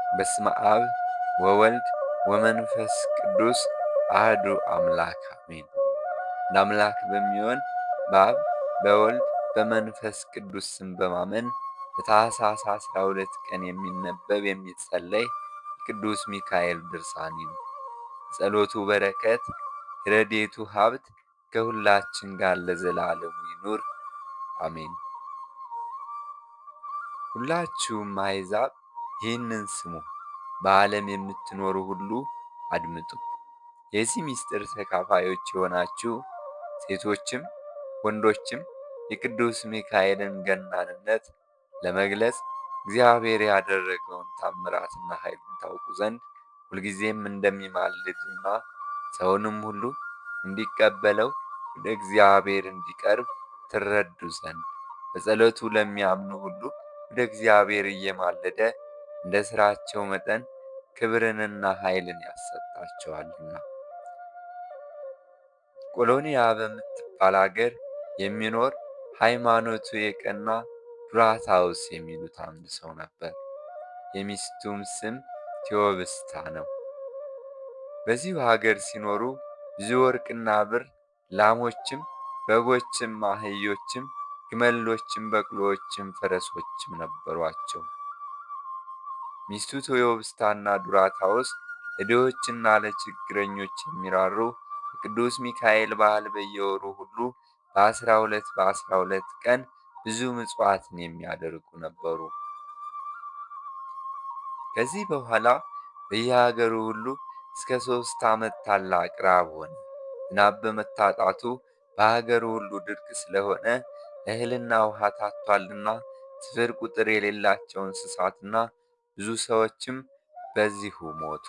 በስመ አብ ወወልድ ወመንፈስ ቅዱስ አህዱ አምላክ አሜን። ለአምላክ በሚሆን በአብ በወልድ በመንፈስ ቅዱስ ስም በማመን በታኅሳስ 12 ቀን የሚነበብ የሚጸለይ የቅዱስ ሚካኤል ድርሳን ነው። ጸሎቱ በረከት የረድኤቱ ሀብት ከሁላችን ጋር ለዘላለሙ ይኑር አሜን። ሁላችሁም አሕዛብ ይህንን ስሙ፣ በዓለም የምትኖሩ ሁሉ አድምጡ። የዚህ ምስጢር ተካፋዮች የሆናችሁ ሴቶችም ወንዶችም የቅዱስ ሚካኤልን ገናንነት ለመግለጽ እግዚአብሔር ያደረገውን ታምራትና ኃይሉን ታውቁ ዘንድ ሁልጊዜም እንደሚማልድና ሰውንም ሁሉ እንዲቀበለው ወደ እግዚአብሔር እንዲቀርብ ትረዱ ዘንድ በጸሎቱ ለሚያምኑ ሁሉ ወደ እግዚአብሔር እየማለደ እንደ ሥራቸው መጠን ክብርንና ኃይልን ያሰጣቸዋልና። ቆሎንያ በምትባል አገር የሚኖር ሃይማኖቱ የቀና ዱራታውስ የሚሉት አንድ ሰው ነበር። የሚስቱም ስም ቴዎብስታ ነው። በዚሁ ሀገር ሲኖሩ ብዙ ወርቅና ብር፣ ላሞችም፣ በጎችም፣ አህዮችም፣ ግመሎችም፣ በቅሎዎችም፣ ፈረሶችም ነበሯቸው። ሚስቱ ቴዎብስታና ዱራታውስ ለድሆችና ለችግረኞች የሚራሩ የቅዱስ ሚካኤል በዓል በየወሩ ሁሉ በ12 ቀን ብዙ ምጽዋትን የሚያደርጉ ነበሩ። ከዚህ በኋላ በየሀገሩ ሁሉ እስከ 3 ዓመት ታላቅ ራብ ሆነ። ዝናብ በመታጣቱ በሀገሩ ሁሉ ድርቅ ስለሆነ እህልና ውሃ ታጥቷልና ስፍር ቁጥር የሌላቸው እንስሳትና ብዙ ሰዎችም በዚሁ ሞቱ።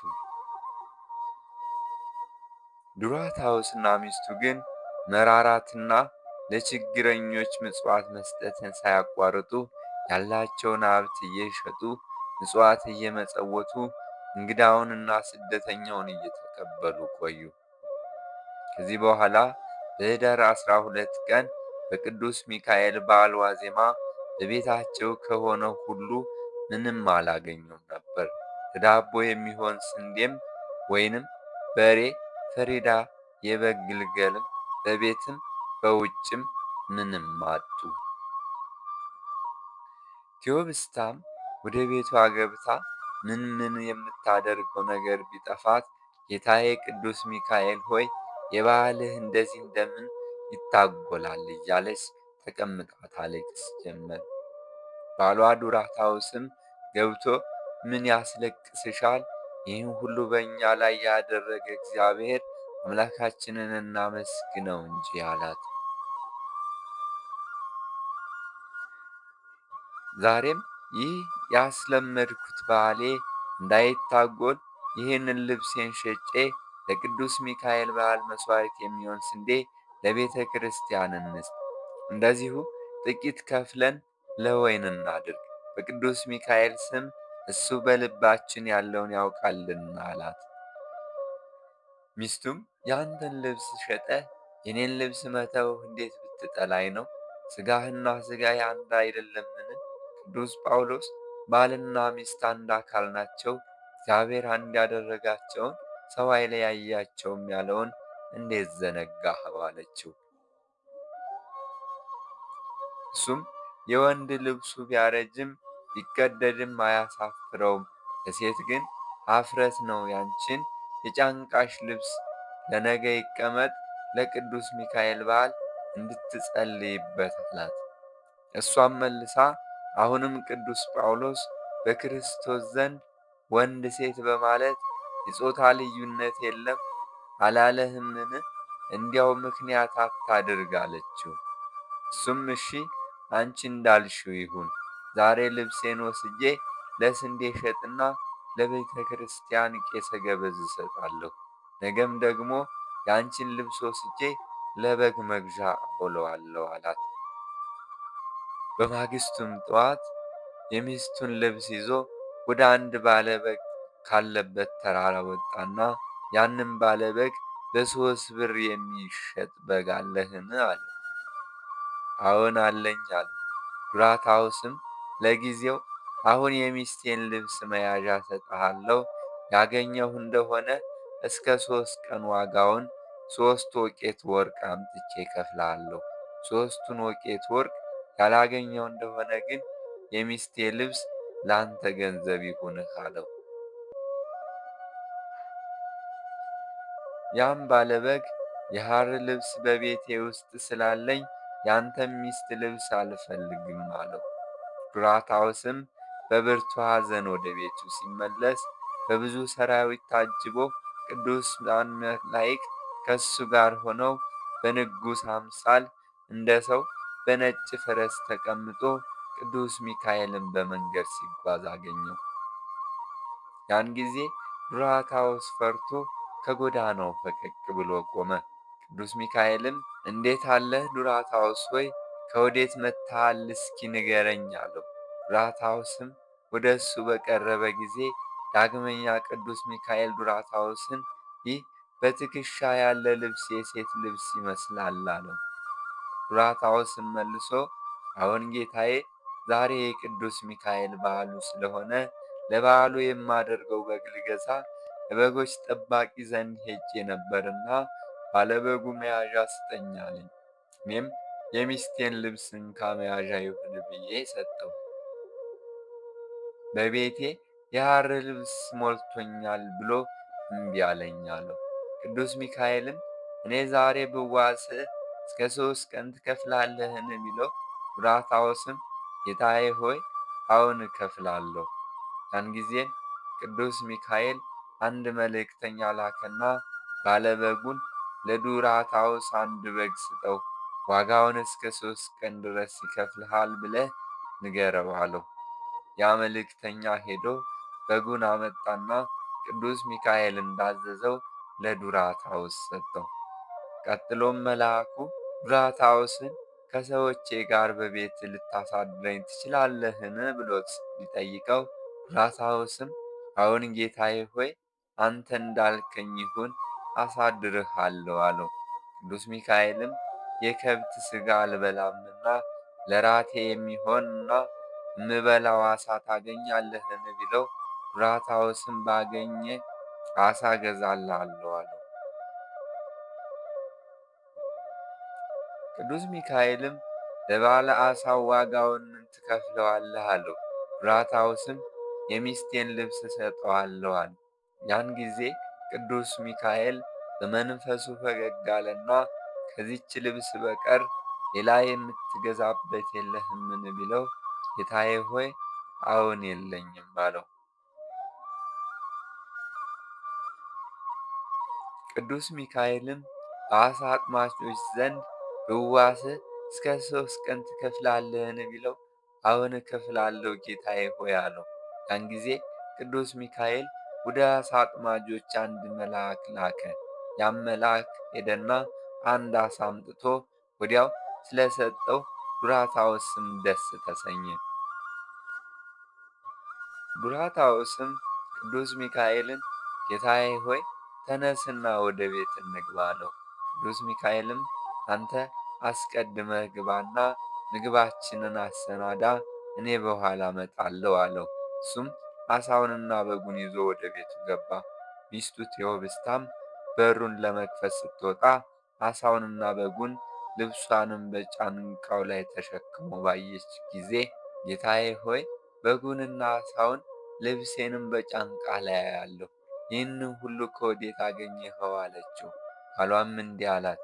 ዱራታውስና ሚስቱ ግን መራራትና ለችግረኞች ምጽዋት መስጠትን ሳያቋርጡ ያላቸውን ሀብት እየሸጡ ምጽዋት እየመጸወቱ እንግዳውንና ስደተኛውን እየተቀበሉ ቆዩ። ከዚህ በኋላ በኅዳር 12 ቀን በቅዱስ ሚካኤል በዓል ዋዜማ በቤታቸው ከሆነው ሁሉ ምንም አላገኙም ነበር። ለዳቦ የሚሆን ስንዴም ወይንም በሬ፣ ፈሪዳ፣ የበግ ግልገልም በቤትም በውጭም ምንም አጡ። ቴዎብስታም ወደ ቤቷ ገብታ ምን የምታደርገው ነገር ቢጠፋት ጌታዬ ቅዱስ ሚካኤል ሆይ የበዓልህ እንደዚህ እንደምን ይታጎላል እያለች ተቀምጣ ታለቅስ ጀመር። ባሏ ዱራታውስም ገብቶ ምን ያስለቅስሻል? ይህን ሁሉ በእኛ ላይ ያደረገ እግዚአብሔር አምላካችንን እናመስግነው እንጂ አላት። ዛሬም ይህ ያስለመድኩት በዓሌ እንዳይታጎል ይህንን ልብሴን ሸጬ ለቅዱስ ሚካኤል በዓል መሥዋዕት የሚሆን ስንዴ ለቤተ ክርስቲያን እንስጥ። እንደዚሁ ጥቂት ከፍለን ለወይን እናድርግ። በቅዱስ ሚካኤል ስም እሱ በልባችን ያለውን ያውቃልና አላት። ሚስቱም ያንተን ልብስ ሸጠህ የኔን ልብስ መተው እንዴት ብትጠላኝ ነው? ሥጋህና ሥጋዬ አንድ አይደለምን? ቅዱስ ጳውሎስ ባልና ሚስት አንድ አካል ናቸው፣ እግዚአብሔር አንድ ያደረጋቸውን ሰው አይለያያቸውም ያለውን እንዴት ዘነጋህ? አለችው። እሱም የወንድ ልብሱ ቢያረጅም ቢቀደድም አያሳፍረውም፣ ለሴት ግን ኀፍረት ነው። ያንቺን የጫንቃሽ ልብስ ለነገ ይቀመጥ፣ ለቅዱስ ሚካኤል በዓል እንድትጸልይበት አላት። እሷም መልሳ አሁንም ቅዱስ ጳውሎስ በክርስቶስ ዘንድ ወንድ ሴት በማለት የጾታ ልዩነት የለም አላለህምን? እንዲያው ምክንያት አታድርግ አለችው። እሱም እሺ አንቺ እንዳልሽው ይሁን፣ ዛሬ ልብሴን ወስጄ ለስንዴ ሸጥና ለቤተ ክርስቲያን ቄሰ ገበዝ እሰጣለሁ። ነገም ደግሞ የአንቺን ልብስ ወስጄ ለበግ መግዣ አውለዋለሁ አላት። በማግስቱም ጠዋት የሚስቱን ልብስ ይዞ ወደ አንድ ባለበግ ካለበት ተራራ ወጣና ያንም ባለበግ በ3 ብር የሚሸጥ በግ አለህን? አለ። አዎን አለኝ አለ። ዱራታውስም ለጊዜው አሁን የሚስቴን ልብስ መያዣ እሰጥሃለሁ። ያገኘሁ እንደሆነ እስከ 3 ቀን ዋጋውን 3 ወቄት ወርቅ አምጥቼ እከፍልሃለሁ። 3ቱን ወቄት ወርቅ ያላገኘው እንደሆነ ግን የሚስቴ ልብስ ላንተ ገንዘብ ይሁንህ አለው። ያም ባለበግ የሐር ልብስ በቤቴ ውስጥ ስላለኝ ያንተም ሚስት ልብስ አልፈልግም አለው። ዱራታውስም በብርቱ ሐዘን ወደ ቤቱ ሲመለስ በብዙ ሰራዊት ታጅቦ ቅዱሳን መላእክት ከእሱ ጋር ሆነው በንጉሥ አምሳል እንደ ሰው በነጭ ፈረስ ተቀምጦ ቅዱስ ሚካኤልን በመንገድ ሲጓዝ አገኘው። ያን ጊዜ ዱራታውስ ፈርቶ ከጎዳናው ፈቀቅ ብሎ ቆመ። ቅዱስ ሚካኤልም እንዴት አለህ ዱራታውስ ሆይ ከወዴት መጥተሃል? እስኪ ንገረኝ አለው። ዱራታውስም ወደ እሱ በቀረበ ጊዜ ዳግመኛ ቅዱስ ሚካኤል ዱራታውስን ይህ በትከሻ ያለ ልብስ የሴት ልብስ ይመስላል አለው። ዱራታውስም መልሶ አዎን ጌታዬ፣ ዛሬ የቅዱስ ሚካኤል በዓሉ ስለሆነ ለበዓሉ የማደርገው በግ ልገዛ የበጎች ጠባቂ ዘንድ ሄጄ ነበርና ባለበጉ መያዣ ስጠኝ አለኝ። እኔም የሚስቴን ልብስ እንካ መያዣ ይሁን ብዬ ሰጠው። በቤቴ የሐር ልብስ ሞልቶኛል ብሎ እምቢ አለኝ አለው። ቅዱስ ሚካኤልም እኔ ዛሬ ብዋስህ እስከ 3 ቀን ትከፍላለህን ቢለው፣ ዱራታውስም ጌታዬ ሆይ አዎን እከፍላለሁ። ያን ጊዜም ቅዱስ ሚካኤል አንድ መልእክተኛ ላከና ባለበጉን ለዱራታውስ አንድ በግ ስጠው፣ ዋጋውን እስከ 3 ቀን ድረስ ይከፍልሃል ብለህ ንገረው አለው። ያ መልእክተኛ ሄዶ በጉን አመጣና ቅዱስ ሚካኤል እንዳዘዘው ለዱራታውስ ሰጠው። ቀጥሎም መልአኩ ዱራታውስን ከሰዎቼ ጋር በቤት ልታሳድረኝ ትችላለህን ብሎት ቢጠይቀው፣ ዱራታውስም አዎን ጌታዬ ሆይ አንተ እንዳልከኝ ይሁን አሳድርሃለሁ አለው። ቅዱስ ሚካኤልም የከብት ሥጋ አልበላምና ለራቴ የሚሆንና እምበላው ዓሣ ታገኛለህን ቢለው፣ ዱራታውስም ባገኘ ዓሣ እገዛልሃለሁ አለው። ቅዱስ ሚካኤልም ለባለ ዓሣው ዋጋውን ምን ትከፍለዋለህ አለው። ዱራታውስም የሚስቴን ልብስ እሰጠዋለሁ አለ። ያን ጊዜ ቅዱስ ሚካኤል በመንፈሱ ፈገግ አለና ከዚች ልብስ በቀር ሌላ የምትገዛበት የለህምን ቢለው፣ ጌታዬ ሆይ አዎን የለኝም አለው። ቅዱስ ሚካኤልም በዓሣ አጥማጆች ዘንድ ብዋስህ እስከ 3 ቀን ትከፍላለህን ቢለው፣ አዎን እከፍላለሁ ጌታዬ ሆይ አለው። ያን ጊዜ ቅዱስ ሚካኤል ወደ ዓሣ አጥማጆች አንድ መልአክ ላከ። ያም መልአክ ሄደና አንድ ዓሣ አምጥቶ ወዲያው ስለሰጠው ዱራታውስም ደስ ተሰኘ። ዱራታውስም ቅዱስ ሚካኤልን ጌታዬ ሆይ ተነስና ወደ ቤት እንግባ አለው። ቅዱስ ሚካኤልም አንተ አስቀድመህ ግባና ምግባችንን አሰናዳ፣ እኔ በኋላ እመጣለሁ አለው። እሱም ዓሣውንና በጉን ይዞ ወደ ቤቱ ገባ። ሚስቱ ቴዎብስታም በሩን ለመክፈት ስትወጣ ዓሣውንና በጉን ልብሷንም በጫንቃው ላይ ተሸክሞ ባየች ጊዜ ጌታዬ ሆይ በጉንና ዓሣውን ልብሴንም በጫንቃ ላይ አያለሁ፣ ይህንን ሁሉ ከወዴት አገኘኸው አለችው። ባሏም እንዲህ አላት፣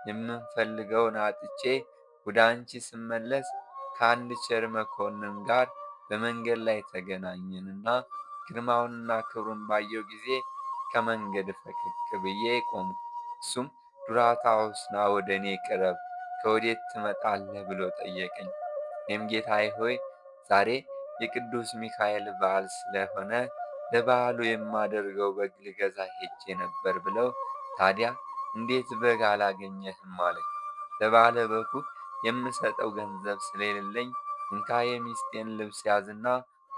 የምንፈልገውን አጥቼ ወደ አንቺ ስመለስ ከአንድ ቸር መኮንን ጋር በመንገድ ላይ ተገናኘንና ግርማውንና ክብሩን ባየው ጊዜ ከመንገድ ፈቀቅ ብዬ ቆምኩ። እሱም ዱራታውስ ና ወደ እኔ ቅረብ፣ ከወዴት ትመጣለህ ብሎ ጠየቀኝ። እኔም ጌታዬ ሆይ ዛሬ የቅዱስ ሚካኤል በዓል ስለሆነ ለበዓሉ የማደርገው በግ ልገዛ ሄጄ ነበር ብለው፣ ታዲያ እንዴት በግ አላገኘህም አለኝ። ለባለ በጉ የምሰጠው ገንዘብ ስለሌለኝ እንካ የሚስቴን ልብስ ያዝና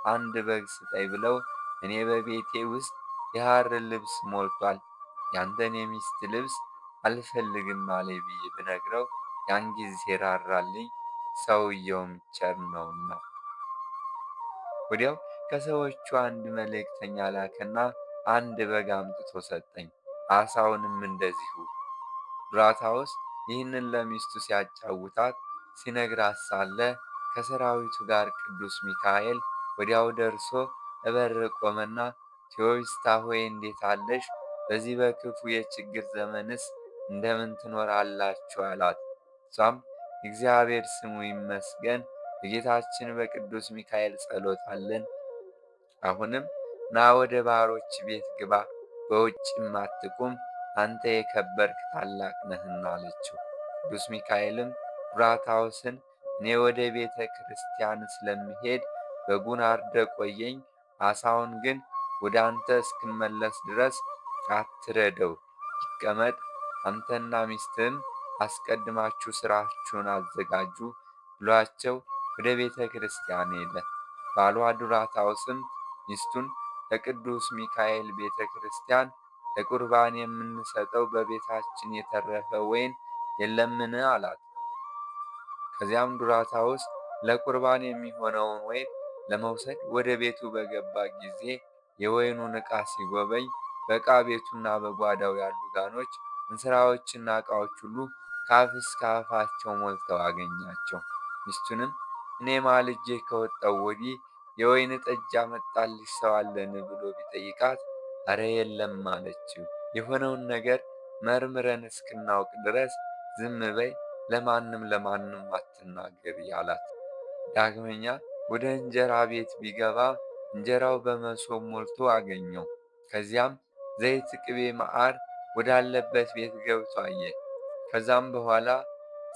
አንድ በግ ስጠኝ ብለው፣ እኔ በቤቴ ውስጥ የሐር ልብስ ሞልቷል፣ ያንተን የሚስት ልብስ አልፈልግም አለኝ ብዬ ብነግረው ያን ጊዜ ራራልኝ፣ ሰውየውም ቸር ነውና። ወዲያው ከሰዎቹ አንድ መልእክተኛ ላከና አንድ በግ አምጥቶ ሰጠኝ። ዓሣውንም እንደዚሁ። ዱራታውስ ይህንን ለሚስቱ ሲያጫውታት ሲነግራት ሳለ ከሰራዊቱ ጋር ቅዱስ ሚካኤል ወዲያው ደርሶ እበር ቆመና ቴዎስታ ሆይ እንዴት አለሽ? በዚህ በክፉ የችግር ዘመንስ እንደምን ትኖራላችሁ? አላት። እሷም እግዚአብሔር ስሙ ይመስገን በጌታችን በቅዱስ ሚካኤል ጸሎት አለን። አሁንም ና ወደ ባሮች ቤት ግባ፣ በውጭም አትቁም፣ አንተ የከበርክ ታላቅ ነህና አለችው። ቅዱስ ሚካኤልም ዱራታውስን እኔ ወደ ቤተ ክርስቲያን ስለምሄድ በጉን አርደ ቆየኝ፣ ዓሣውን ግን ወደ አንተ እስክመለስ ድረስ አትረደው፣ ይቀመጥ፣ አንተና ሚስትህም አስቀድማችሁ ሥራችሁን አዘጋጁ ብሏቸው ወደ ቤተ ክርስቲያን ሄደ። ባሏ ዱራታውስም ሚስቱን ለቅዱስ ሚካኤል ቤተ ክርስቲያን ለቁርባን የምንሰጠው በቤታችን የተረፈ ወይን የለምን? አላት። ከዚያም ዱራታውስ ለቁርባን የሚሆነውን ወይን ለመውሰድ ወደ ቤቱ በገባ ጊዜ የወይኑን ዕቃ ሲጎበኝ በዕቃ ቤቱና በጓዳው ያሉ ጋኖች፣ እንስራዎችና ዕቃዎች ሁሉ ከአፍ እስከ አፋቸው ሞልተው አገኛቸው። ሚስቱንም እኔ ማልጄ ከወጣው ወዲህ የወይን ጠጅ ያመጣልሽ ሰው አለን ብሎ ቢጠይቃት አረ የለም አለችው። የሆነውን ነገር መርምረን እስክናውቅ ድረስ ዝም በይ፣ ለማንም አትናገሪ አላት። ዳግመኛ ወደ እንጀራ ቤት ቢገባ እንጀራው በመሶብ ሞልቶ አገኘው። ከዚያም ዘይት፣ ቅቤ፣ መዓር ወዳለበት ቤት ገብቶ አየ። ከዛም በኋላ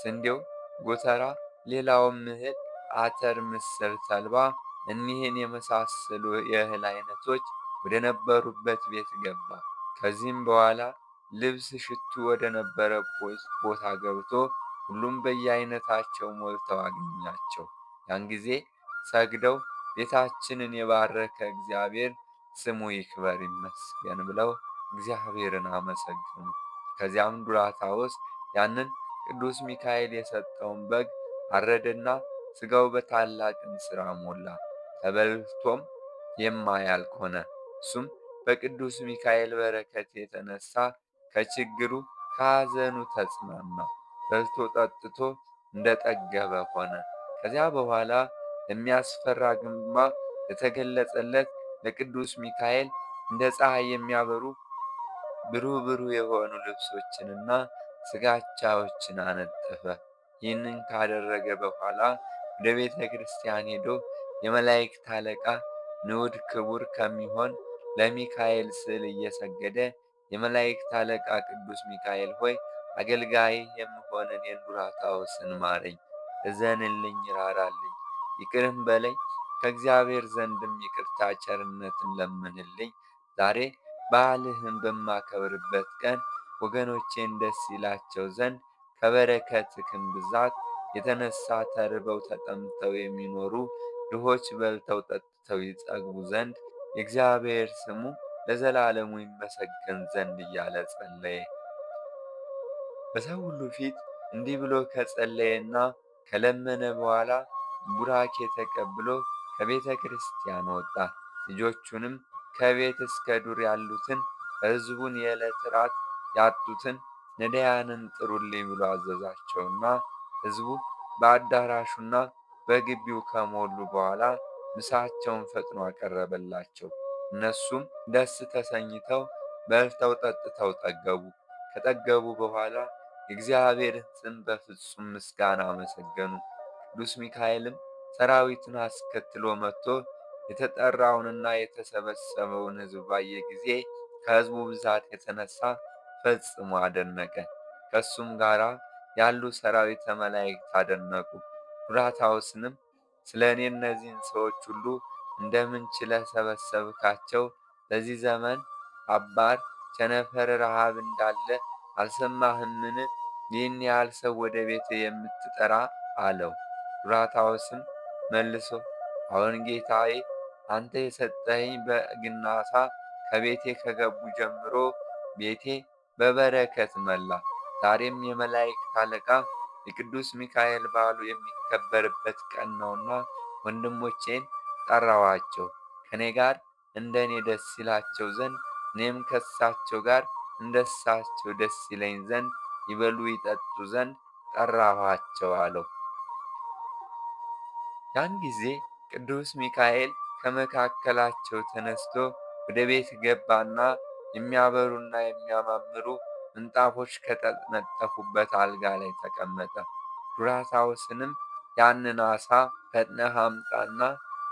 ስንዴው፣ ጎተራ፣ ሌላውም እህል፣ አተር፣ ምስር፣ ተልባ እኒህን የመሳሰሉ የእህል አይነቶች ወደ ነበሩበት ቤት ገባ። ከዚህም በኋላ ልብስ፣ ሽቱ ወደ ነበረበት ቦታ ገብቶ ሁሉም በየአይነታቸው ሞልተው አገኛቸው። ያን ጊዜ ሰግደው ቤታችንን የባረከ እግዚአብሔር ስሙ ይክበር ይመስገን ብለው እግዚአብሔርን አመሰገኑ። ከዚያም ዱራታውስ ያንን ቅዱስ ሚካኤል የሰጠውን በግ አረደና ሥጋው በታላቅ እንስራ ሞላ፣ ተበልቶም የማያልቅ ሆነ። እሱም በቅዱስ ሚካኤል በረከት የተነሳ ከችግሩ ከሐዘኑ ተጽናና፣ በልቶ ጠጥቶ እንደጠገበ ሆነ። ከዚያ በኋላ ለሚያስፈራ ግርማ የተገለጸለት ለቅዱስ ሚካኤል እንደ ፀሐይ የሚያበሩ ብሩህ ብሩህ የሆኑ ልብሶችንና ስጋቻዎችን አነጠፈ። ይህንን ካደረገ በኋላ ወደ ቤተ ክርስቲያን ሄዶ የመላእክት አለቃ ንዑድ ክቡር ከሚሆን ለሚካኤል ስዕል እየሰገደ የመላእክት አለቃ ቅዱስ ሚካኤል ሆይ አገልጋይ የምሆን እኔን ዱራታውስን ማረኝ፣ እዘንልኝ፣ ራራልኝ፣ ይቅርም በለኝ፣ ከእግዚአብሔር ዘንድም ይቅርታ ቸርነትን ለምንልኝ። ዛሬ በዓልህን በማከብርበት ቀን ወገኖቼን ደስ ይላቸው ዘንድ ከበረከትህም ብዛት የተነሳ ተርበው ተጠምተው የሚኖሩ ድሆች በልተው ጠጥተው ይጠግቡ ዘንድ የእግዚአብሔር ስሙ ለዘላለሙ ይመሰገን ዘንድ እያለ ጸለየ። በሰው ሁሉ ፊት እንዲህ ብሎ ከጸለየና ከለመነ በኋላ ቡራኬ ተቀብሎ ከቤተ ክርስቲያን ወጣ። ልጆቹንም ከቤት እስከ ዱር ያሉትን ሕዝቡን የዕለት ራት ያጡትን ነዳያንን ጥሩልኝ ብሎ አዘዛቸውና ሕዝቡ በአዳራሹና በግቢው ከሞሉ በኋላ ምሳቸውን ፈጥኖ አቀረበላቸው። እነሱም ደስ ተሰኝተው በልተው ጠጥተው ጠገቡ። ከጠገቡ በኋላ የእግዚአብሔርን ስም በፍጹም ምስጋና አመሰገኑ። ቅዱስ ሚካኤልም ሰራዊቱን አስከትሎ መጥቶ የተጠራውንና የተሰበሰበውን ሕዝብ ባየ ጊዜ ከሕዝቡ ብዛት የተነሳ ፈጽሞ አደነቀ። ከእሱም ጋር ያሉ ሰራዊተ መላእክት አደነቁ። ዱራታውስንም ስለ እኔ እነዚህን ሰዎች ሁሉ እንደምን ችለህ ሰበሰብካቸው? በዚህ ዘመን አባር፣ ቸነፈር፣ ረሃብ እንዳለ አልሰማህምን? ይህን ያህል ሰው ወደ ቤት የምትጠራ አለው። ዱራታውስም መልሶ አዎን ጌታዬ፣ አንተ የሰጠኸኝ በግና ዓሣ ከቤቴ ከገቡ ጀምሮ ቤቴ በበረከት መላ። ዛሬም የመላእክት አለቃ የቅዱስ ሚካኤል በዓሉ የሚከበርበት ቀን ነውና ወንድሞቼን ጠራኋቸው። ከእኔ ጋር እንደ እኔ ደስ ይላቸው ዘንድ እኔም ከእሳቸው ጋር እንደ እሳቸው ደስ ይለኝ ዘንድ ይበሉ ይጠጡ ዘንድ ጠራኋቸው አለው። ያን ጊዜ ቅዱስ ሚካኤል ከመካከላቸው ተነስቶ ወደ ቤት ገባና የሚያበሩና የሚያማምሩ ምንጣፎች ከተነጠፉበት አልጋ ላይ ተቀመጠ። ዱራታውስንም ያንን ዓሣ ፈጥነህ አምጣና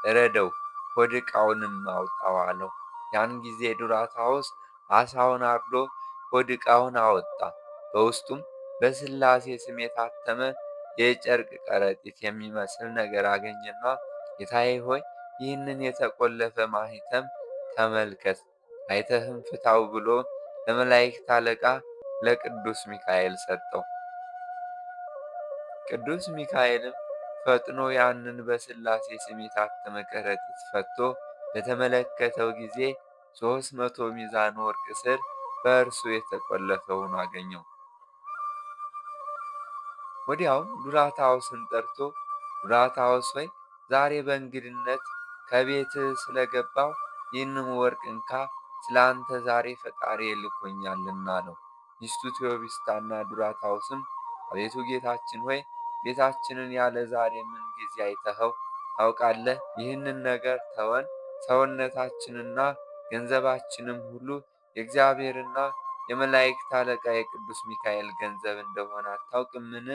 እረደው፣ ሆድ ዕቃውንም አውጣው አለው። ያን ጊዜ ዱራታውስ ዓሣውን አርዶ ሆድ ዕቃውን አወጣ። በውስጡም በሥላሴ ስም የታተመ የጨርቅ ከረጢት የሚመስል ነገር አገኘና ጌታዬ ሆይ ይህንን የተቆለፈ ማኅተም ተመልከት፣ አይተህም ፍታው ብሎ ለመላእክት አለቃ ለቅዱስ ሚካኤል ሰጠው። ቅዱስ ሚካኤልም ፈጥኖ ያንን በሥላሴ ስም የታተመ ከረጢት ፈትቶ በተመለከተው ጊዜ 300 ሚዛን ወርቅ ስር በእርሱ የተቆለፈ ሆኖ አገኘው። ወዲያውም ዱራታውስን ጠርቶ ዱራታውስ ሆይ ዛሬ በእንግድነት ከቤትህ ስለገባሁ ይህንን ወርቅ እንካ፣ ስለ አንተ ዛሬ ፈጣሪ ልኮኛልና አለው። ሚስቱ ቴዎብስታና ዱራታውስም አቤቱ ጌታችን ሆይ ቤታችንን ያለ ዛሬ ምን ጊዜ አይተኸው ታውቃለህ? ይህንን ነገር ተወን፣ ሰውነታችንና ገንዘባችንም ሁሉ የእግዚአብሔርና የመላእክት አለቃ የቅዱስ ሚካኤል ገንዘብ እንደሆነ አታውቅምን?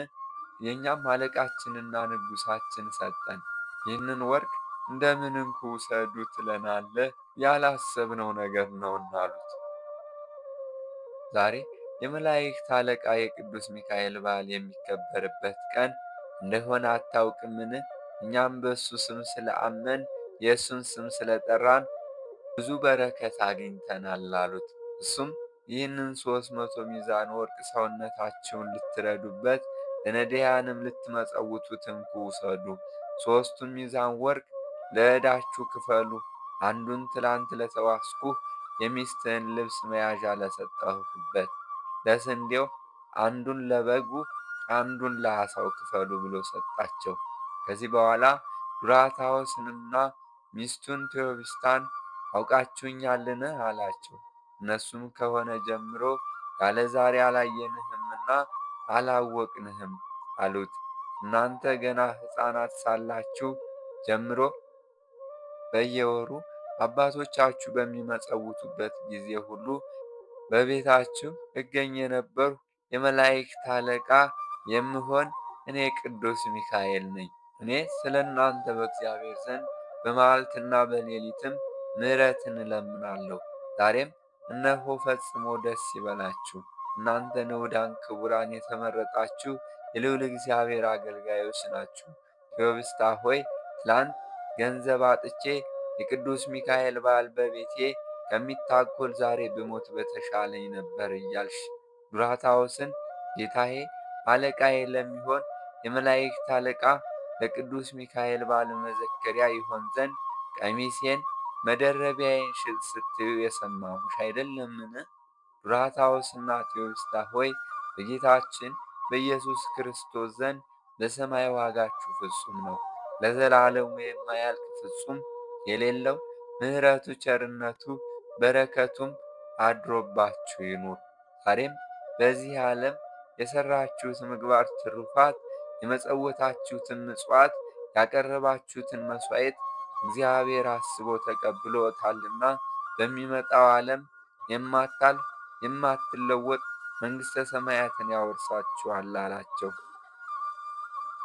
የእኛም አለቃችንና ንጉሣችን ሰጠን። ይህንን ወርቅ እንደምን እንኩ ውሰዱ ትለናለህ? ያላሰብነው ነገር ነውና አሉት። ዛሬ የመላእክት አለቃ የቅዱስ ሚካኤል በዓል የሚከበርበት ቀን እንደሆነ አታውቅምን? እኛም በእሱ ስም ስለ አመን የእሱን ስም ስለ ጠራን ብዙ በረከት አግኝተናል አሉት። እሱም ይህንን 300 ሚዛን ወርቅ ሰውነታችሁን ልትረዱበት ለነዳያንም ልትመጸውቱት እንኩ ውሰዱ። 3ቱን ሚዛን ወርቅ ለዕዳችሁ ክፈሉ። አንዱን ትላንት ለተዋስኩህ የሚስትህን ልብስ መያዣ ለሰጠሁበት ለስንዴው፣ አንዱን ለበጉ፣ አንዱን ለዓሣው ክፈሉ ብሎ ሰጣቸው። ከዚህ በኋላ ዱራታዎስንና ሚስቱን ቴዎብስታን አውቃችሁኛልን? አላቸው። እነሱም ከሆነ ጀምሮ ያለ ዛሬ አላየንህምና አላወቅንህም አሉት። እናንተ ገና ሕፃናት ሳላችሁ ጀምሮ በየወሩ አባቶቻችሁ በሚመጸውቱበት ጊዜ ሁሉ በቤታችሁ እገኝ የነበርሁ የመላእክት አለቃ የምሆን እኔ ቅዱስ ሚካኤል ነኝ። እኔ ስለ እናንተ በእግዚአብሔር ዘንድ በመዓልትና በሌሊትም ምሕረትን እለምናለሁ። ዛሬም እነሆ ፈጽሞ ደስ ይበላችሁ። እናንተ ንዑዳን ክቡራን የተመረጣችሁ የልዑል እግዚአብሔር አገልጋዮች ናችሁ። ቴዎብስታ ሆይ ትላንት ገንዘብ አጥቼ የቅዱስ ሚካኤል በዓል በቤቴ ከሚታጎል ዛሬ ብሞት በተሻለኝ ነበር እያልሽ ዱራታዎስን ጌታዬ አለቃዬ ለሚሆን የመላእክት አለቃ ለቅዱስ ሚካኤል በዓል መዘከሪያ ይሆን ዘንድ ቀሚሴን መደረቢያዬን ሽጥ ስትዩ የሰማሁሽ አይደለምን? ዱራታዎስና ቴዎብስታ ሆይ በጌታችን በኢየሱስ ክርስቶስ ዘንድ በሰማይ ዋጋችሁ ፍጹም ነው። ለዘላለሙ የማያልቅ ፍጹም የሌለው ምሕረቱ፣ ቸርነቱ፣ በረከቱም አድሮባችሁ ይኑር። ዛሬም በዚህ ዓለም የሠራችሁት ምግባር ትሩፋት፣ የመጸወታችሁትን ምጽዋት፣ ያቀረባችሁትን መሥዋዕት እግዚአብሔር አስቦ ተቀብሎታልና በሚመጣው ዓለም የማታልፍ የማትለወጥ መንግሥተ ሰማያትን ያወርሳችኋል አላቸው።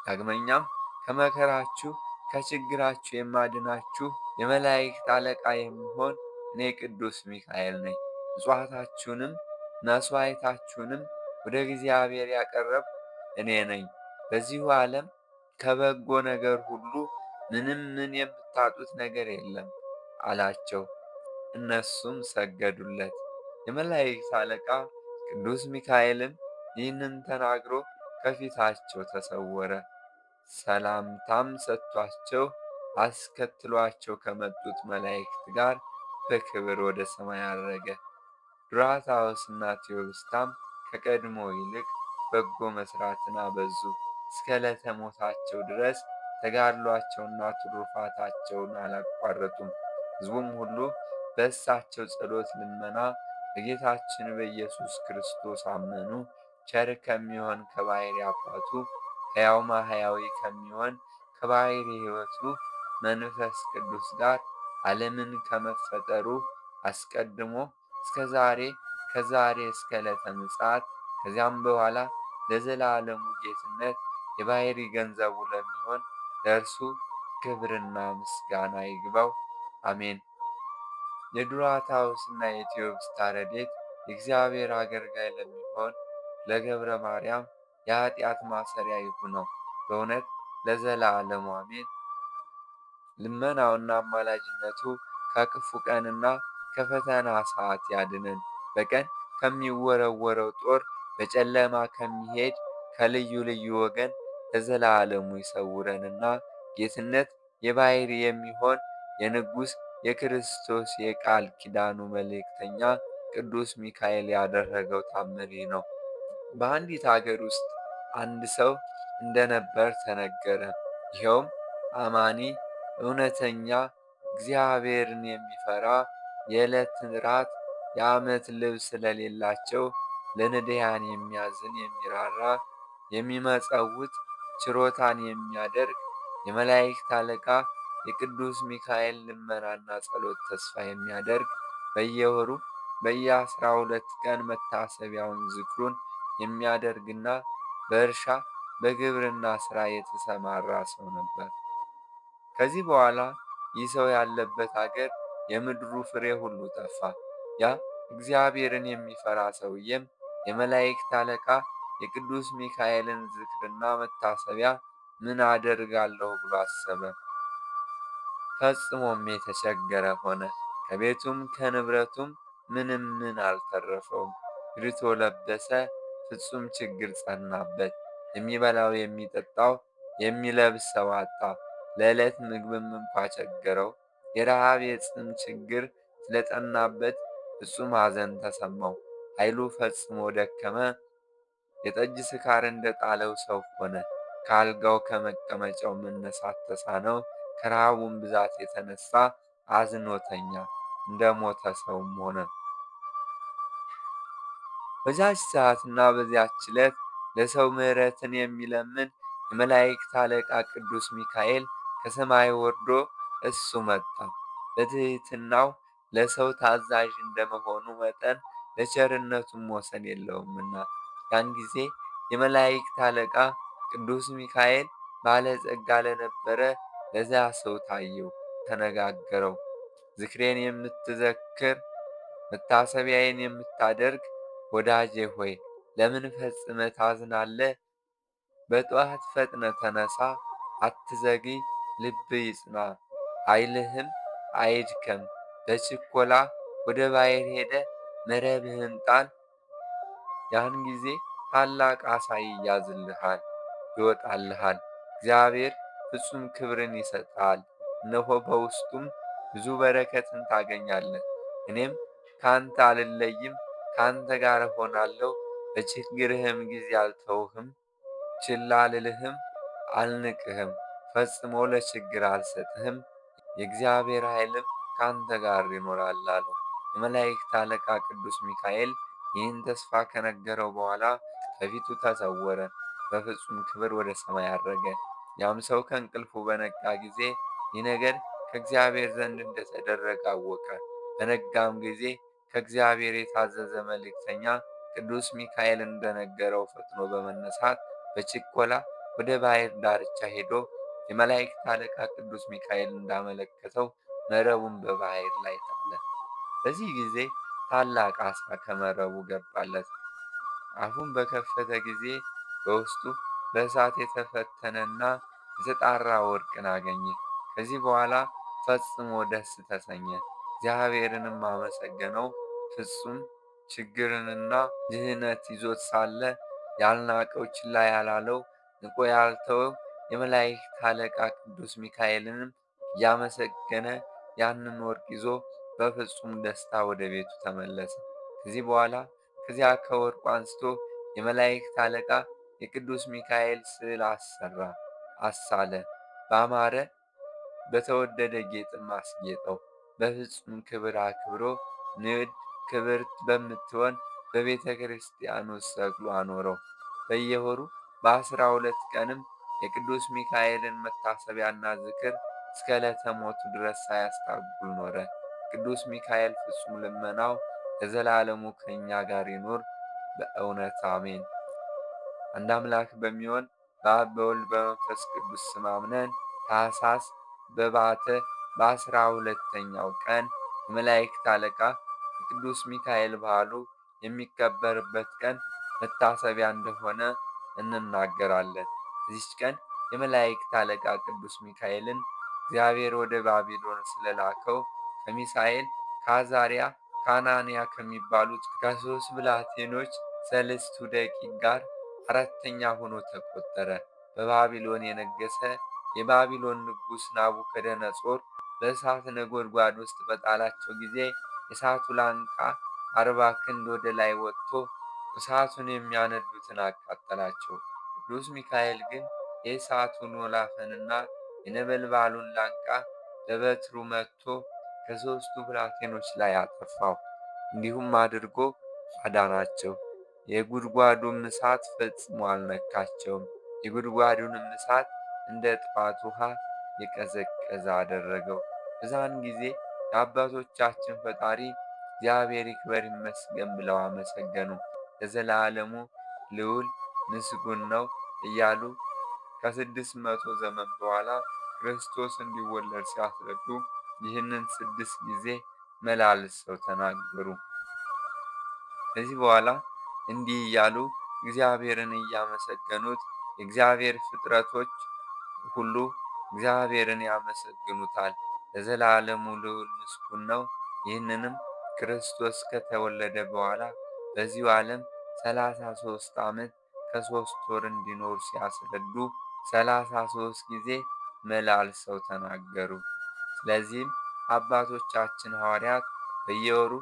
ዳግመኛም ከመከራችሁ ከችግራችሁ የማድናችሁ የመላእክት አለቃ የምሆን እኔ ቅዱስ ሚካኤል ነኝ። ምጽዋታችሁንም መሥዋዕታችሁንም ወደ እግዚአብሔር ያቀረብሁ እኔ ነኝ። በዚሁ ዓለም ከበጎ ነገር ሁሉ ምን የምታጡት ነገር የለም አላቸው። እነሱም ሰገዱለት። የመላእክት አለቃ ቅዱስ ሚካኤልም ይህንን ተናግሮ ከፊታቸው ተሰወረ። ሰላምታም ሰጥቷቸው አስከትሏቸው ከመጡት መላእክት ጋር በክብር ወደ ሰማይ አረገ። ዱራታዎስና ቴዎብስታም ከቀድሞ ይልቅ በጎ መሥራትን አበዙ። እስከ ዕለተ ሞታቸው ድረስ ተጋድሏቸውና ትሩፋታቸውን አላቋረጡም። ሕዝቡም ሁሉ በእሳቸው ጸሎት ልመና በጌታችን በኢየሱስ ክርስቶስ አመኑ። ቸር ከሚሆን ከባሕርይ አባቱ ሕያው ማሕያዊ ከሚሆን ከባሕርይ ሕይወቱ መንፈስ ቅዱስ ጋር ዓለምን ከመፈጠሩ አስቀድሞ እስከ ዛሬ ከዛሬ እስከ ዕለተ ምጽአት ከዚያም በኋላ ለዘላለሙ ጌትነት የባሕርይ ገንዘቡ ለሚሆን ለእርሱ ክብርና ምስጋና ይግባው፣ አሜን። የዱራታውስና የቴዎብስታ ረድኤት የእግዚአብሔር አገልጋይ ለሚሆን ለገብረ ማርያም የኃጢአት ማሰሪያ ይሁነው በእውነት ለዘላለሙ አሜን። ልመናውና አማላጅነቱ ከክፉ ቀንና ከፈተና ሰዓት ያድነን። በቀን ከሚወረወረው ጦር በጨለማ ከሚሄድ ከልዩ ልዩ ወገን ለዘላለሙ ይሰውረንና ጌትነት የባሕርይ የሚሆን የንጉሥ የክርስቶስ የቃል ኪዳኑ መልእክተኛ ቅዱስ ሚካኤል ያደረገው ታምር ይህ ነው። በአንዲት አገር ውስጥ አንድ ሰው እንደነበር ተነገረ። ይኸውም አማኒ፣ እውነተኛ፣ እግዚአብሔርን የሚፈራ፣ የዕለት ራት የዓመት ልብስ ለሌላቸው ለነዳያን የሚያዝን የሚራራ፣ የሚመጸውት፣ ችሮታን የሚያደርግ የመላእክት አለቃ የቅዱስ ሚካኤል ልመናና ጸሎት ተስፋ የሚያደርግ በየወሩ በየ12 ቀን መታሰቢያውን ዝክሩን የሚያደርግና በእርሻ በግብርና ሥራ የተሰማራ ሰው ነበር። ከዚህ በኋላ ይህ ሰው ያለበት አገር የምድሩ ፍሬ ሁሉ ጠፋ። ያ እግዚአብሔርን የሚፈራ ሰውዬም የመላእክት አለቃ የቅዱስ ሚካኤልን ዝክርና መታሰቢያ ምን አደርጋለሁ ብሎ አሰበ። ፈጽሞም የተቸገረ ሆነ። ከቤቱም ከንብረቱም ምን አልተረፈውም። ግርቶ ለበሰ። ፍጹም ችግር ጸናበት። የሚበላው የሚጠጣው የሚለብሰው አጣ። ለዕለት ምግብም እንኳ ቸገረው። የረሃብ የጽም ችግር ስለጠናበት ፍጹም ሐዘን ተሰማው። ኃይሉ ፈጽሞ ደከመ። የጠጅ ስካር እንደጣለው ሰው ሆነ። ከአልጋው ከመቀመጫው መነሳት ተሳነው። ከረሃቡም ብዛት የተነሳ አዝኖተኛ እንደ ሞተ ሰውም ሆነ። በዚያች ሰዓትና በዚያች ዕለት ለሰው ምሕረትን የሚለምን የመላእክት አለቃ ቅዱስ ሚካኤል ከሰማይ ወርዶ እሱ መጣ። በትሕትናው ለሰው ታዛዥ እንደመሆኑ መጠን ለቸርነቱም ወሰን የለውምና ያን ጊዜ የመላእክት አለቃ ቅዱስ ሚካኤል ባለጸጋ ለነበረ ለዚያ ሰው ታየው፣ ተነጋገረው። ዝክሬን የምትዘክር መታሰቢያዬን የምታደርግ ወዳጄ ሆይ ለምን ፈጽመህ ታዝናለህ? በጠዋት ፈጥነ ተነሳ፣ አትዘግይ፣ ልብ ይጽና፣ ኃይልህም አይድከም። በችኮላ ወደ ባሕር ሄደ መረብህን ጣል። ያን ጊዜ ታላቅ ዓሣ ይያዝልሃል፣ ይወጣልሃል። እግዚአብሔር ፍጹም ክብርን ይሰጣል። እነሆ በውስጡም ብዙ በረከትን ታገኛለህ። እኔም ካንተ አልለይም፣ ካንተ ጋር እሆናለሁ። በችግርህም ጊዜ አልተውህም፣ ችላ አልልህም፣ አልንቅህም። ፈጽሞ ለችግር አልሰጥህም። የእግዚአብሔር ኃይልም ካንተ ጋር ይኖራል አለው። የመላእክት አለቃ ቅዱስ ሚካኤል ይህን ተስፋ ከነገረው በኋላ ከፊቱ ተሰወረ፣ በፍጹም ክብር ወደ ሰማይ አረገ። ያም ሰው ከእንቅልፉ በነቃ ጊዜ ይህ ነገር ከእግዚአብሔር ዘንድ እንደተደረገ አወቀ። በነጋም ጊዜ ከእግዚአብሔር የታዘዘ መልእክተኛ ቅዱስ ሚካኤል እንደነገረው ፈጥኖ በመነሳት በችኮላ ወደ ባሕር ዳርቻ ሄዶ የመላእክት አለቃ ቅዱስ ሚካኤል እንዳመለከተው መረቡን በባሕር ላይ ጣለ። በዚህ ጊዜ ታላቅ ዓሣ ከመረቡ ገባለት። አፉን በከፈተ ጊዜ በውስጡ በእሳት የተፈተነና የተጣራ ወርቅን አገኘ። ከዚህ በኋላ ፈጽሞ ደስ ተሰኘ፣ እግዚአብሔርንም አመሰገነው። ፍጹም ችግርንና ድህነት ይዞት ሳለ ያልናቀው፣ ችላ ያላለው፣ ንቆ ያልተወው የመላእክት አለቃ ቅዱስ ሚካኤልንም እያመሰገነ ያንን ወርቅ ይዞ በፍጹም ደስታ ወደ ቤቱ ተመለሰ። ከዚህ በኋላ ከዚያ ከወርቁ አንስቶ የመላእክት አለቃ የቅዱስ ሚካኤል ስዕል አሰራ፣ አሳለ። ባማረ በተወደደ ጌጥም አስጌጠው። በፍጹም ክብር አክብሮ ንዕድ ክብርት በምትሆን በቤተ ክርስቲያን ውስጥ ሰቅሎ አኖረው። በየወሩ በ12 ቀንም የቅዱስ ሚካኤልን መታሰቢያና ዝክር እስከ ዕለተ ሞቱ ድረስ ሳያስታጉል ኖረ። ቅዱስ ሚካኤል ፍጹም ልመናው ለዘላለሙ ከእኛ ጋር ይኑር በእውነት አሜን። አንድ አምላክ በሚሆን በአብ በወልድ በመንፈስ ቅዱስ ስም አምነን ታኅሳስ በባተ በ12ኛው ቀን የመላእክት አለቃ የቅዱስ ሚካኤል በዓሉ የሚከበርበት ቀን መታሰቢያ እንደሆነ እንናገራለን። በዚች ቀን የመላእክት አለቃ ቅዱስ ሚካኤልን እግዚአብሔር ወደ ባቢሎን ስለላከው ከሚሳኤል፣ ከአዛርያ፣ ከአናንያ ከሚባሉት ከሦስት ብላቴኖች ሰለስቱ ደቂቅ ጋር አራተኛ ሆኖ ተቆጠረ። በባቢሎን የነገሰ የባቢሎን ንጉሥ ናቡከደነፆር በእሳት ነጎድጓድ ውስጥ በጣላቸው ጊዜ የእሳቱ ላንቃ 40 ክንድ ወደ ላይ ወጥቶ እሳቱን የሚያነዱትን አቃጠላቸው። ቅዱስ ሚካኤል ግን የእሳቱን ወላፈንና የነበልባሉን ላንቃ በበትሩ መትቶ ከሦስቱ ብላቴኖች ላይ አጠፋው። እንዲሁም አድርጎ አዳናቸው። የጉድጓዱም እሳት ፈጽሞ አልነካቸውም። የጉድጓዱንም እሳት እንደ ጥፋት ውሃ የቀዘቀዘ አደረገው። በዛን ጊዜ የአባቶቻችን ፈጣሪ እግዚአብሔር ይክበር ይመስገን ብለው አመሰገኑ። ለዘላለሙ ልዑል ምስጉን ነው እያሉ ከ600 ዘመን በኋላ ክርስቶስ እንዲወለድ ሲያስረዱ ይህንን 6 ጊዜ መላልሰው ተናገሩ። ከዚህ በኋላ እንዲህ እያሉ እግዚአብሔርን እያመሰገኑት የእግዚአብሔር ፍጥረቶች ሁሉ እግዚአብሔርን ያመሰግኑታል። ለዘላለሙ ልዑል ምስጉን ነው። ይህንንም ክርስቶስ ከተወለደ በኋላ በዚሁ ዓለም 33 ዓመት ከ3 ወር እንዲኖር ሲያስረዱ 33 ጊዜ መላልሰው ተናገሩ። ስለዚህም አባቶቻችን ሐዋርያት በየወሩ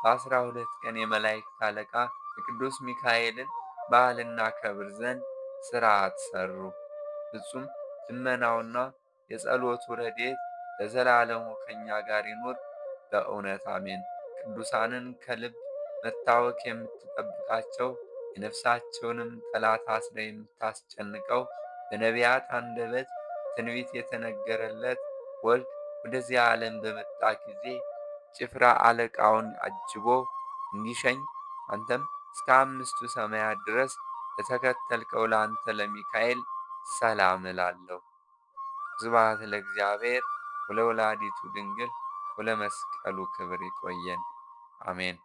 በ12 ቀን የመላእክት አለቃ የቅዱስ ሚካኤልን በዓል እናከብር ዘንድ ሥርዓት ሠሩ። ፍጹም ልመናውና የጸሎቱ ረድኤት ለዘላለሙ ከእኛ ጋር ይኑር በእውነት አሜን። ቅዱሳንን ከልብ መታወክ የምትጠብቃቸው የነፍሳቸውንም ጠላት አስረ የምታስጨንቀው በነቢያት አንደበት ትንቢት የተነገረለት ወልድ ወደዚህ ዓለም በመጣ ጊዜ ጭፍራ አለቃውን አጅቦ እንዲሸኝ አንተም እስከ 5ቱ ሰማያት ድረስ ለተከተልከው ለአንተ ለሚካኤል ሰላም እላለሁ። ስብሐት ለእግዚአብሔር ወለወላዲቱ ድንግል ወለመስቀሉ ክብር። ይቆየን። አሜን።